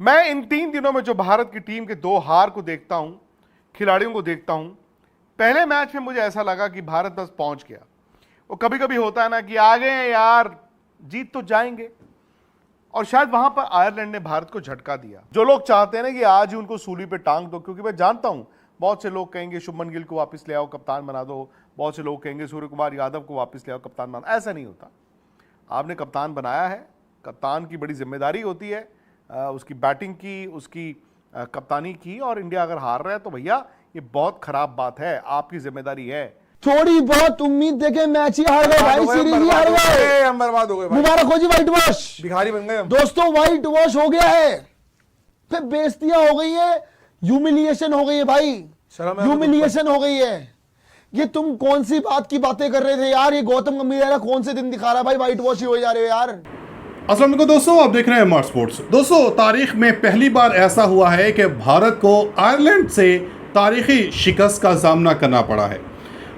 मैं इन 3 दिनों में जो भारत की टीम के 2 हार को देखता हूं, खिलाड़ियों को देखता हूं, पहले मैच में मुझे ऐसा लगा कि भारत बस पहुंच गया। वो कभी कभी होता है ना कि आ गए हैं यार, जीत तो जाएंगे, और शायद वहां पर आयरलैंड ने भारत को झटका दिया। जो लोग चाहते हैं ना कि आज ही उनको सूली पे टांग दो, क्योंकि मैं जानता हूं बहुत से लोग कहेंगे शुभमन गिल को वापस ले आओ, कप्तान बना दो, बहुत से लोग कहेंगे सूर्य कुमार यादव को वापस ले आओ, कप्तान बना। ऐसा नहीं होता। आपने कप्तान बनाया है, कप्तान की बड़ी जिम्मेदारी होती है उसकी बैटिंग की, उसकी कप्तानी की, और इंडिया अगर हार रहा है तो भैया ये बहुत खराब बात है, आपकी जिम्मेदारी है। थोड़ी बहुत उम्मीद देके मैच ही हार गए भाई, सीरीज ही हार गए, हम बर्बाद हो गए। मुबारक हो जी, व्हाइट वॉश, भिखारी बन गए हम। दोस्तों व्हाइट वॉश हो गया है, फिर बेइज्जतियां हो गई है, ह्यूमिलिएशन हो गई है भाई, ह्यूमिलिएशन हो गई है। ये तुम कौन सी बात की बातें कर रहे थे यार? ये गौतम गंभीर कौन से दिन दिखा रहा है भाई? व्हाइट वॉश ही हो जा रहे हो यार। अस्सलाम वालेकुम दोस्तों, आप देख रहे हैं एमआर स्पोर्ट्स। दोस्तों, तारीख में पहली बार ऐसा हुआ है कि भारत को आयरलैंड से तारीखी शिकस्त का सामना करना पड़ा है।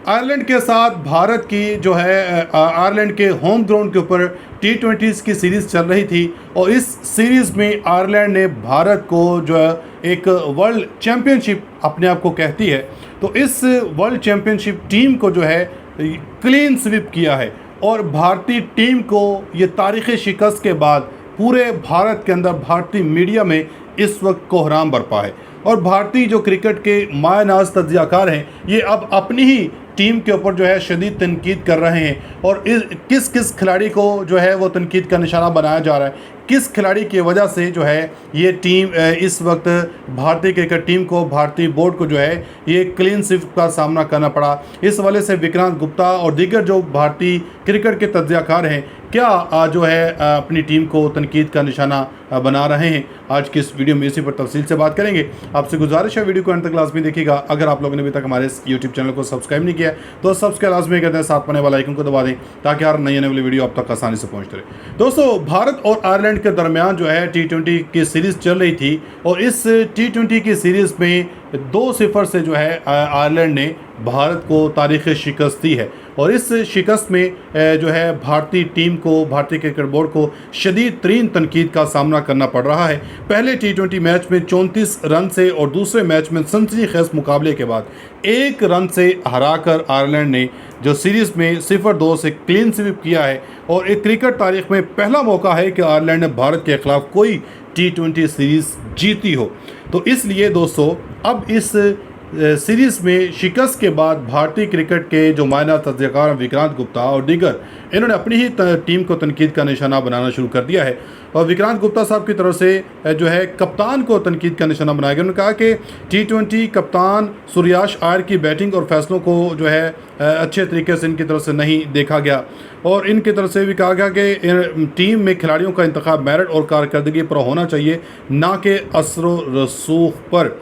आयरलैंड के साथ भारत की जो है आयरलैंड के होम ग्राउंड के ऊपर T20s की सीरीज़ चल रही थी, और इस सीरीज़ में आयरलैंड ने भारत को जो है एक वर्ल्ड चैम्पियनशिप अपने आप को कहती है, तो इस वर्ल्ड चैम्पियनशिप टीम को जो है क्लीन स्वीप किया है, और भारतीय टीम को ये तारीख़ी शिकस्त के बाद पूरे भारत के अंदर भारतीय मीडिया में इस वक्त कोहराम बरपा है। और भारतीय जो क्रिकेट के मायनाज तज्ज़ियाकार हैं, ये अब अपनी ही टीम के ऊपर जो है शदीद तनकीद कर रहे हैं, और किस किस खिलाड़ी को जो है वो तनकीद का निशाना बनाया जा रहा है, किस खिलाड़ी की वजह से जो है ये टीम इस वक्त भारतीय क्रिकेट टीम को, भारतीय बोर्ड को जो है ये क्लीन स्वीप का सामना करना पड़ा। इस वजह से विक्रांत गुप्ता और दीगर जो भारतीय क्रिकेट के तज्ज़ियाकार हैं क्या जो है अपनी टीम को तनकीद का निशाना बना रहे हैं। आज की इस वीडियो में इसी पर तफसील से बात करेंगे। आपसे गुजारिश है वीडियो को अंत तक लाजमी देखिएगा। अगर आप लोगों ने अभी तक हमारे इस यूट्यूब चैनल को सब्सक्राइब नहीं किया तो सब्सक्राइब लाजमी कर दें, साथ पड़ने वाला आइकन को दबा दें ताकि हर नई आने वाली वीडियो आप तक आसानी से पहुंचते रहे। दोस्तों, भारत और आयरलैंड के दरमियान जो है T20 की सीरीज़ चल रही थी, और इस T20 की सीरीज़ में 2-0 से जो है आयरलैंड ने भारत को तारीख़ी शिकस्त दी है, और इस शिकस्त में जो है भारतीय टीम को, भारतीय क्रिकेट बोर्ड को शदीद तरीन तनकीद का सामना करना पड़ रहा है। पहले T20 मैच में 34 रन से और दूसरे मैच में सनसनीखेज मुकाबले के बाद 1 रन से हराकर आयरलैंड ने जो सीरीज़ में 0-2 से क्लीन स्वीप किया है, और एक क्रिकेट तारीख में पहला मौका है कि आयरलैंड ने भारत के खिलाफ कोई T20 सीरीज़ जीती हो। तो इसलिए दोस्तों, अब इस सीरीज़ में शिकस्त के बाद भारतीय क्रिकेट के जो मायना तज्ज़ियाकार विक्रांत गुप्ता और दीगर, इन्होंने अपनी ही टीम को तनकीद का निशाना बनाना शुरू कर दिया है। और विक्रांत गुप्ता साहब की तरफ से जो है कप्तान को तनकीद का निशाना बनाया गया। उन्होंने कहा कि T20 कप्तान सूर्याश आयर की बैटिंग और फैसलों को जो है अच्छे तरीके से इनकी तरफ से नहीं देखा गया, और इनकी तरफ से भी कहा गया कि टीम में खिलाड़ियों का इंतखाब मेरिट और कारकर्दगी पर होना चाहिए, ना कि असर रसूख पर।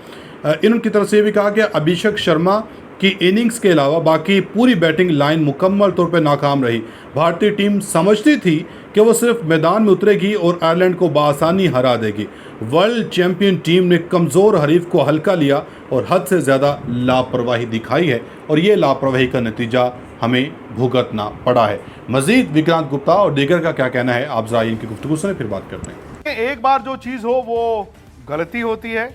इनकी तरफ से भी कहा कि अभिषेक शर्मा की इनिंग्स के अलावा बाकी पूरी बैटिंग लाइन मुकम्मल तौर पर नाकाम रही। भारतीय टीम समझती थी कि वो सिर्फ मैदान में उतरेगी और आयरलैंड को बासानी हरा देगी। वर्ल्ड चैंपियन टीम ने कमज़ोर हरीफ को हल्का लिया और हद से ज़्यादा लापरवाही दिखाई है, और ये लापरवाही का नतीजा हमें भुगतना पड़ा है। मज़ीद विक्रांत गुप्ता और दीगर का क्या कहना है, आप ज़रा इनकी गुफ्तगू सुने फिर बात करते हैं। एक बार जो चीज़ हो वो गलती होती है,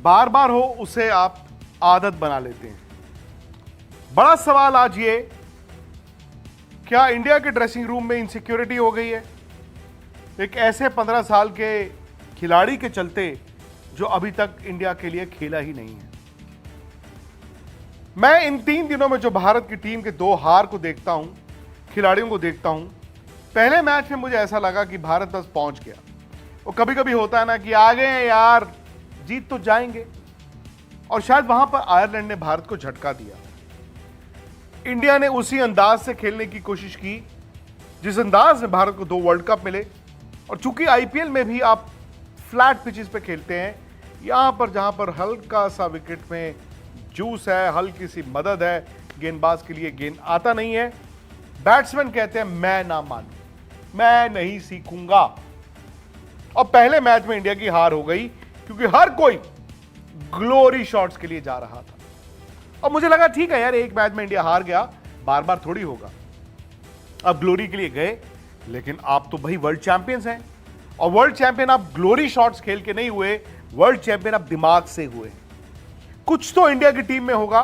बार बार हो उसे आप आदत बना लेते हैं। बड़ा सवाल आज ये, क्या इंडिया के ड्रेसिंग रूम में इनसिक्योरिटी हो गई है एक ऐसे 15 साल के खिलाड़ी के चलते जो अभी तक इंडिया के लिए खेला ही नहीं है? मैं इन 3 दिनों में जो भारत की टीम के 2 हार को देखता हूं, खिलाड़ियों को देखता हूं, पहले मैच में मुझे ऐसा लगा कि भारत बस पहुंच गया। वो कभी कभी होता है ना कि आ गए हैं यार, जीत तो जाएंगे, और शायद वहां पर आयरलैंड ने भारत को झटका दिया। इंडिया ने उसी अंदाज से खेलने की कोशिश की जिस अंदाज में भारत को 2 वर्ल्ड कप मिले, और चूंकि आईपीएल में भी आप फ्लैट पिचेस पे खेलते हैं, यहां पर जहां पर हल्का सा विकेट में जूस है, हल्की सी मदद है, गेंदबाज के लिए गेंद आता नहीं है, बैट्समैन कहते हैं मैं ना मानूं, मैं नहीं सीखूंगा। और पहले मैच में इंडिया की हार हो गई क्योंकि हर कोई ग्लोरी शॉट्स के लिए जा रहा था, और मुझे लगा ठीक है यार, एक मैच में इंडिया हार गया, बार बार थोड़ी होगा, अब ग्लोरी के लिए गए, लेकिन आप तो भाई वर्ल्ड चैंपियंस हैं, और वर्ल्ड चैंपियन आप ग्लोरी शॉट्स खेल के नहीं हुए, वर्ल्ड चैंपियन आप दिमाग से हुए। कुछ तो इंडिया की टीम में होगा,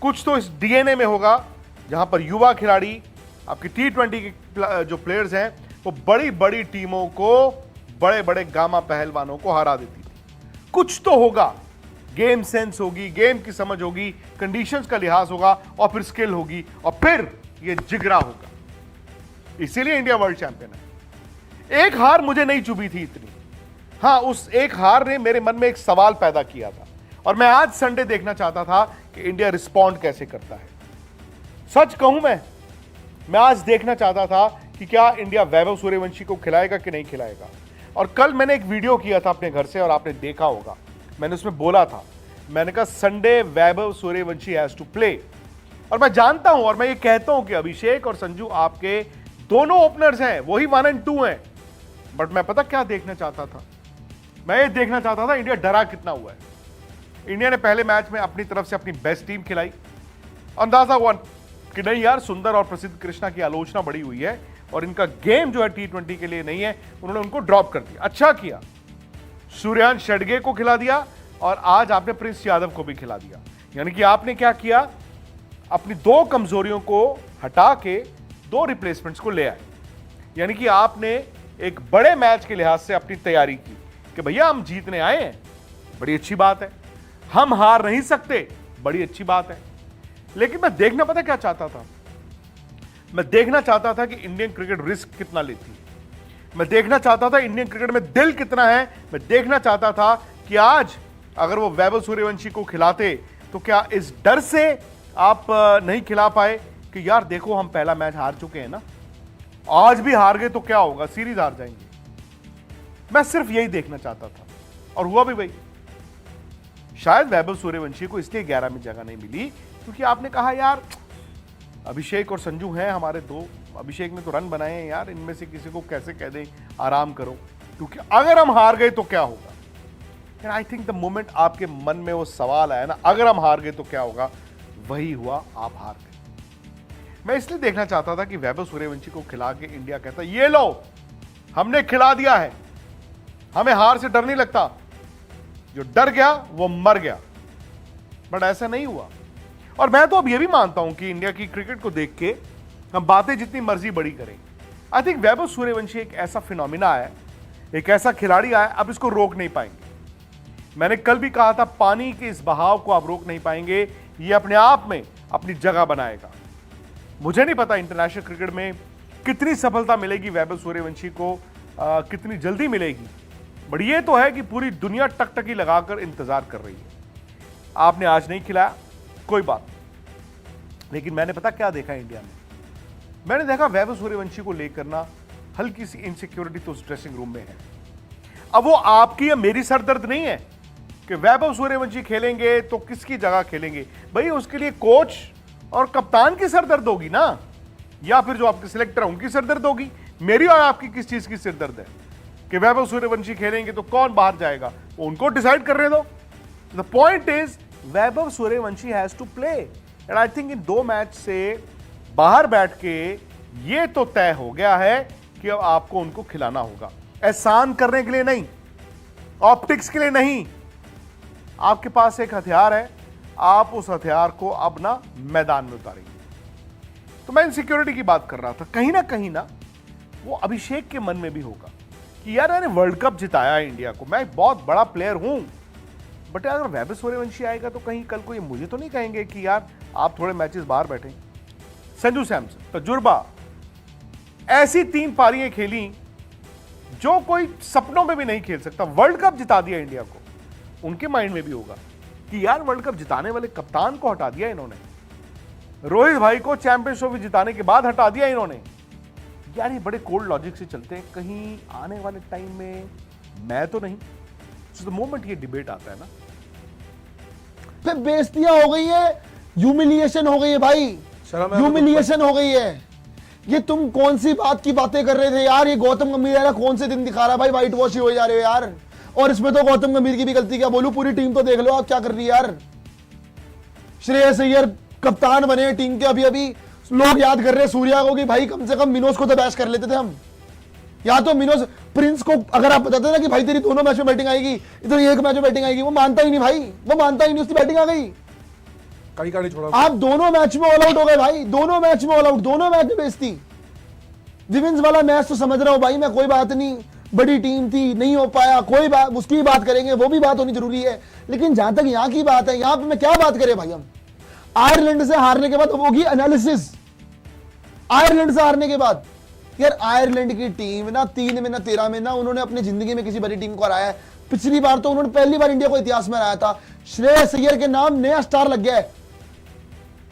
कुछ तो इस डीएनए में होगा, जहां पर युवा खिलाड़ी आपकी T20 के जो प्लेयर्स हैं वो बड़ी बड़ी टीमों को, बड़े बड़े गामा पहलवानों को हरा देती थी। कुछ तो होगा, गेम सेंस होगी, गेम की समझ होगी, कंडीशंस का लिहाज होगा, और फिर स्किल होगी, और फिर ये जिगरा होगा। इसीलिए इंडिया वर्ल्ड चैंपियन है। एक हार मुझे नहीं चुभी थी इतनी, हां उस एक हार ने मेरे मन में एक सवाल पैदा किया था, और मैं आज संडे देखना चाहता था कि इंडिया रिस्पॉन्ड कैसे करता है। सच कहूं मैं आज देखना चाहता था कि क्या इंडिया वैभव सूर्यवंशी को खिलाएगा कि नहीं खिलाएगा। और कल मैंने एक वीडियो किया था अपने घर से, और आपने देखा होगा, मैंने उसमें बोला था, मैंने कहा Sunday Vaibhav Suryavanshi has to play. और मैं जानता हूं और मैं ये कहता हूं कि अभिषेक और संजू आपके दोनों ओपनर्स हैं, वही 1 और 2 हैं, बट मैं पता क्या देखना चाहता था, मैं ये देखना चाहता था इंडिया डरा कितना हुआ है। इंडिया ने पहले मैच में अपनी तरफ से अपनी बेस्ट टीम खिलाई, अंदाजा हुआ कि नहीं यार, सुंदर और प्रसिद्ध कृष्णा की आलोचना बड़ी हुई है और इनका गेम जो है T20 के लिए नहीं है, उन्होंने उनको ड्रॉप कर दिया। अच्छा किया, सूर्यांश षडगे को खिला दिया और आज आपने प्रिंस यादव को भी खिला दिया। यानी कि आपने क्या किया, अपनी 2 कमजोरियों को हटा के 2 रिप्लेसमेंट्स को ले आए। यानी कि आपने एक बड़े मैच के लिहाज से अपनी तैयारी की कि भैया हम जीतने आए हैं, बड़ी अच्छी बात है, हम हार नहीं सकते, बड़ी अच्छी बात है। लेकिन मैं देखना पता क्या चाहता था, मैं देखना चाहता था कि इंडियन क्रिकेट रिस्क कितना लेती है, मैं देखना चाहता था इंडियन क्रिकेट में दिल कितना है, मैं देखना चाहता था कि आज अगर वो वैभव सूर्यवंशी को खिलाते तो क्या इस डर से आप नहीं खिला पाए कि यार देखो हम पहला मैच हार चुके हैं ना, आज भी हार गए तो क्या होगा, सीरीज हार जाएंगे। मैं सिर्फ यही देखना चाहता था, और हुआ भी भाई। शायद वैभव सूर्यवंशी को इसलिए 11 में जगह नहीं मिली क्योंकि आपने कहा यार अभिषेक और संजू हैं हमारे 2, अभिषेक ने तो रन बनाए हैं यार, इनमें से किसी को कैसे कह दें आराम करो, क्योंकि अगर हम हार गए तो क्या होगा। And I think the moment आपके मन में वो सवाल आया ना, अगर हम हार गए तो क्या होगा, वही हुआ, आप हार गए। मैं इसलिए देखना चाहता था कि वैभव सूर्यवंशी को खिला के इंडिया कहता ये लो हमने खिला दिया है, हमें हार से डर नहीं लगता, जो डर गया वो मर गया। बट ऐसा नहीं हुआ। और मैं तो अब यह भी मानता हूं कि इंडिया की क्रिकेट को देख के हम बातें जितनी मर्जी बड़ी करें, आई थिंक वैभव सूर्यवंशी एक ऐसा फिनोमिना है, एक ऐसा खिलाड़ी आया, अब इसको रोक नहीं पाएंगे। मैंने कल भी कहा था पानी के इस बहाव को आप रोक नहीं पाएंगे, ये अपने आप में अपनी जगह बनाएगा। मुझे नहीं पता इंटरनेशनल क्रिकेट में कितनी सफलता मिलेगी वैभव सूर्यवंशी को, कितनी जल्दी मिलेगी, बट ये तो है कि पूरी दुनिया टकटकी लगाकर इंतजार कर रही है। आपने आज नहीं खिलाया, कोई बात नहीं, लेकिन मैंने पता क्या देखा इंडिया में, मैंने देखा वैभव सूर्यवंशी को लेकर ना हल्की सी इनसिक्योरिटी तो उस ड्रेसिंग रूम में है। अब वो आपकी या मेरी सरदर्द नहीं है कि वैभव सूर्यवंशी खेलेंगे तो किसकी जगह खेलेंगे, भाई उसके लिए कोच और कप्तान की सरदर्द होगी ना, या फिर जो आपके सिलेक्टर है उनकी सरदर्द होगी। मेरी और आपकी किस चीज की सिरदर्द है कि वैभव सूर्यवंशी खेलेंगे तो कौन बाहर जाएगा, वो उनको डिसाइड करने दो। The point is Vaibhav Suryavanshi has to play, and I think इन 2 मैच से बाहर बैठ के ये तो तय हो गया है कि अब आपको उनको खिलाना होगा। एहसान करने के लिए नहीं, ऑप्टिक्स के लिए नहीं, आपके पास एक हथियार है, आप उस हथियार को अब ना मैदान में उतारेंगे। तो मैं इनसिक्योरिटी की बात कर रहा था, कहीं ना वो अभिषेक के मन में भी होगा कि यार मैंने वर्ल्ड कप जिताया है इंडिया को, मैं बहुत बड़ा प्लेयर हूं, बट अगर वैभव सूर्यवंशी आएगा तो कहीं कल को ये मुझे तो नहीं कहेंगे कि यार आप थोड़े मैचेस बाहर बैठे। संजू सैमसन तजुर्बा, ऐसी 3 पारियां खेली जो कोई सपनों में भी नहीं खेल सकता, वर्ल्ड कप जिता दिया इंडिया को। उनके माइंड में भी होगा कि यार वर्ल्ड कप जिताने वाले कप्तान को हटा दिया इन्होंने, रोहित भाई को चैंपियंस ट्रॉफी जिताने के बाद हटा दिया इन्होंने। यार ये बड़े कोल्ड लॉजिक से चलते हैं, कहीं आने वाले टाइम में मैं तो नहीं। तो मोमेंट ये डिबेट आता है ना, फिर बेइज्जतियां हो गई है, ह्यूमिलिएशन हो गई है भाई, ह्यूमिलिएशन हो गई है। ये तुम कौन सी बात की बातें कर रहे थे यार, ये गौतम गंभीर यार कौन से दिन दिखा रहा है भाई, व्हाइट वॉश ही हो जा रहे हो यार। और इसमें तो गौतम गंभीर की भी गलती, क्या बोलूं, पूरी टीम तो देख लो आप क्या कर रही है यार। श्रेयस अय्यर कप्तान बने टीम के, अभी अभी लोग याद कर रहे हैं सूर्या को कि भाई कम से कम मिनोज को तो बैश कर लेते थे हम। या तो मिनोस प्रिंस को अगर आप बताते ना कि भाई तेरी दोनों मैच में बैटिंग आएगी, इधर एक मैच में बैटिंग आएगी, वो मानता ही नहीं भाई, वो मानता ही नहीं, उसकी बैटिंग आ गई। कहीं का नहीं छोड़ा। आप दोनों मैच में ऑल आउट हो गए भाई, दोनों मैच में ऑल आउट, दोनों मैच में बेइज्जती। विमेंस वाला मैच तो समझ रहा हूं भाई मैं, कोई बात नहीं, बड़ी टीम थी, नहीं हो पाया, कोई बात, उसकी भी बात करेंगे, वो भी बात होनी जरूरी है। लेकिन जहां तक यहां की बात है, यहां पे मैं क्या बात करें भाई, हम आयरलैंड से हारने के बाद होगी एनालिसिस। आयरलैंड से हारने के बाद यार, आयरलैंड की टीम ना 3 में ना 13 में ना उन्होंने अपनी जिंदगी में किसी बड़ी टीम को हराया है। पिछली बार तो उन्होंने पहली बार इंडिया को इतिहास में हराया था, श्रेयस अय्यर के नाम नया स्टार लग गया है,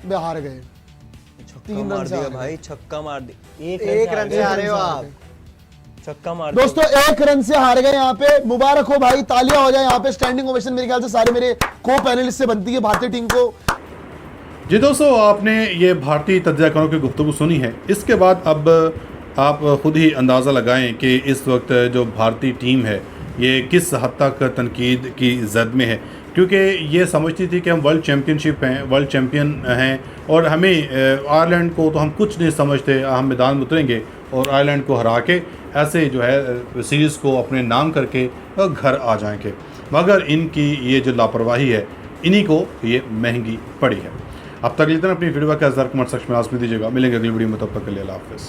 वे हार गए। छक्का मार दिया भाई, छक्का मार दिया। एक रन से हारे हो आप। छक्का मार दोस्तों 1 रन से हार गए यहाँ पे, मुबारक हो भाई, तालियां हो जाए यहाँ पे, स्टैंडिंग ओवेशन मेरे ख्याल से सारे मेरे को पैनलिस्ट से बनती है भारतीय टीम को। जी दोस्तों, आपने ये भारतीय तज्ज़ियाकारों की गुफ्तगू सुनी है। इसके बाद अब आप खुद ही अंदाज़ा लगाएं कि इस वक्त जो भारतीय टीम है ये किस हद तक तनकीद की जद में है, क्योंकि ये समझती थी कि हम वर्ल्ड चैम्पियनशिप हैं, वर्ल्ड चैम्पियन हैं, और हमें आयरलैंड को तो हम कुछ नहीं समझते, हम मैदान में उतरेंगे और आयरलैंड को हरा के ऐसे जो है सीरीज़ को अपने नाम करके घर आ जाएंगे। मगर इनकी ये जो लापरवाही है, इन्हीं को ये महंगी पड़ी है। अब तक इतना अपनी फीडबैक का कमेंट सेक्शन में आज़मा दीजिएगा। मिलेंगे अगली वीडियो में, तब तक के लिए अल्लाह हाफ़िज़।